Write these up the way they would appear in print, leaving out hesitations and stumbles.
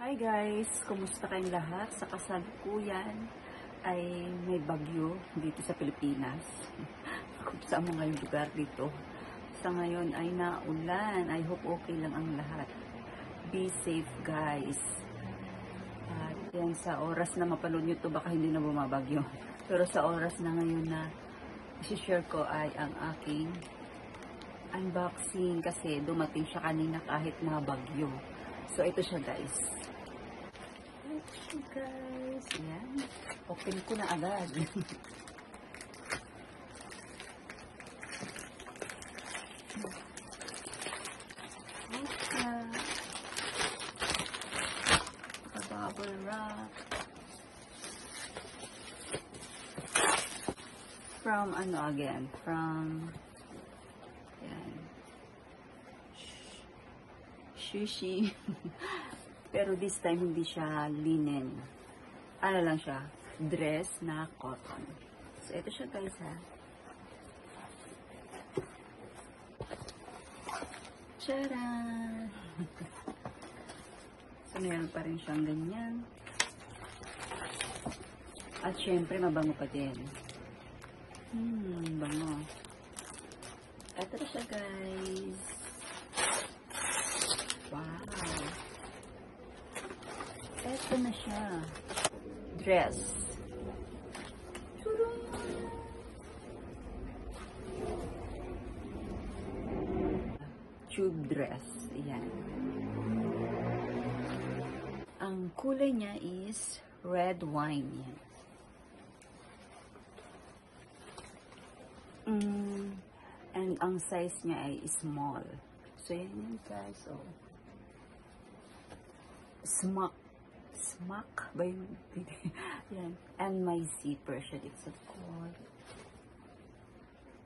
Hi guys! Kumusta kayong lahat? Sa kasalukuyan ay may bagyo dito sa Pilipinas. Kung saan mga lugar dito. Sa ngayon ay naulan. I hope okay lang ang lahat. Be safe guys. At yan sa oras na mapanood nyo to, baka hindi na bumabagyo. Pero sa oras na ngayon na isi-share ko ay ang aking unboxing kasi dumating siya kanina kahit na bagyo. So ito siya guys. Ito guys. Yan. Open ko na agad. Bubble wrap. From ano again? From yan. Sushi. Pero this time hindi siya linen. Ano lang siya? Dress na cotton. So ito siya guys ha. Tcharan! So meron pa rin siyang ganyan. At syempre mabango pa din. Bango. Ito na siya guys. Wow. Ito na siya. Dress. Tube dress. Ayan. Ang kulay niya is red wine. Yan. And ang size niya ay small. So, yan yan guys. Oh. Smack ba yung yan. And may zipper siya dito sa cord.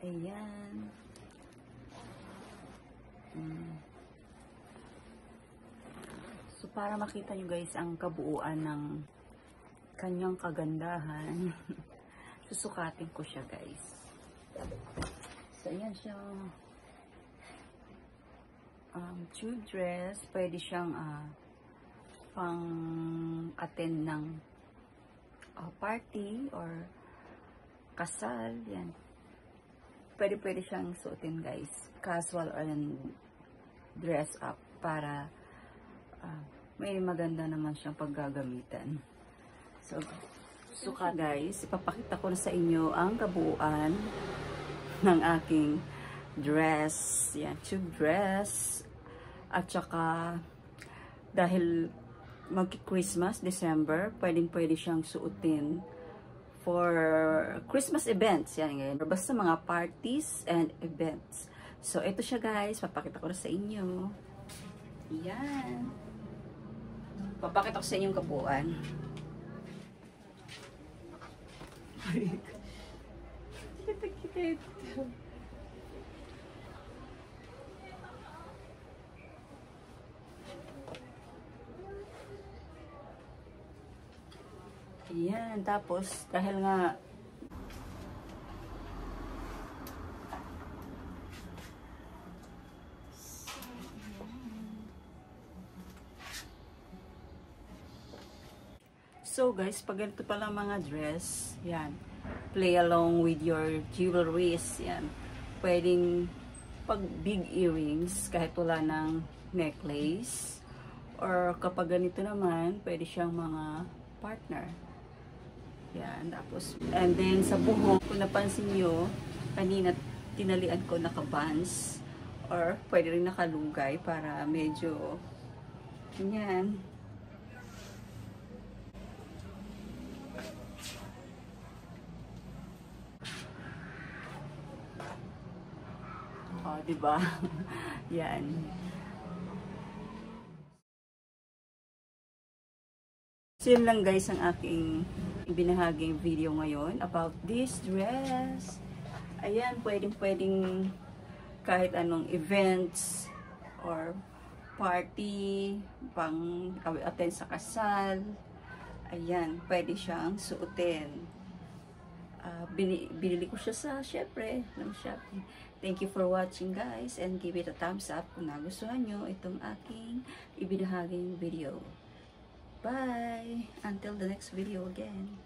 Ayan. So, para makita nyo guys ang kabuuan ng kanyang kagandahan, susukatin ko siya guys. So, ayan siya. Tube dress. Pwede siyang pang-attend ng party or kasal. Yan. Pwede siyang suotin guys. Casual or dress up para may maganda naman siyang paggagamitan. So guys, ipapakita ko na sa inyo ang kabuuan ng aking dress. Yan, tube dress. At saka, dahil mag-Christmas, December, pwede siyang suotin for Christmas events. Yan, ngayon. Basta mga parties and events. So, ito siya guys. Papakita ko na sa inyo. Yan. Papakita ko sa inyo yung kabuuan. Ayan, tapos dahil nga so guys, pag ganito pala mga dress, yan, play along with your jewelries, yan, pwedeng pag big earrings kahit wala ng necklace, or kapag ganito naman, pwede siyang mga partner. Yan, tapos, and then sa buhok, kung napansin nyo, kanina tinalian ko naka-buns, or pwede rin nakalugay para medyo, yan. Oh, diba? Yan. So, yun lang guys ang aking ibinahaging video ngayon about this dress. Ayan, pwedeng kahit anong events or party, pang attend sa kasal. Ayan, pwede siyang suotin. Binili ko siya sa, syempre, ng Shopee. Thank you for watching guys, and give it a thumbs up kung nagustuhan nyo itong aking ibinahaging video. Bye! Until the next video again.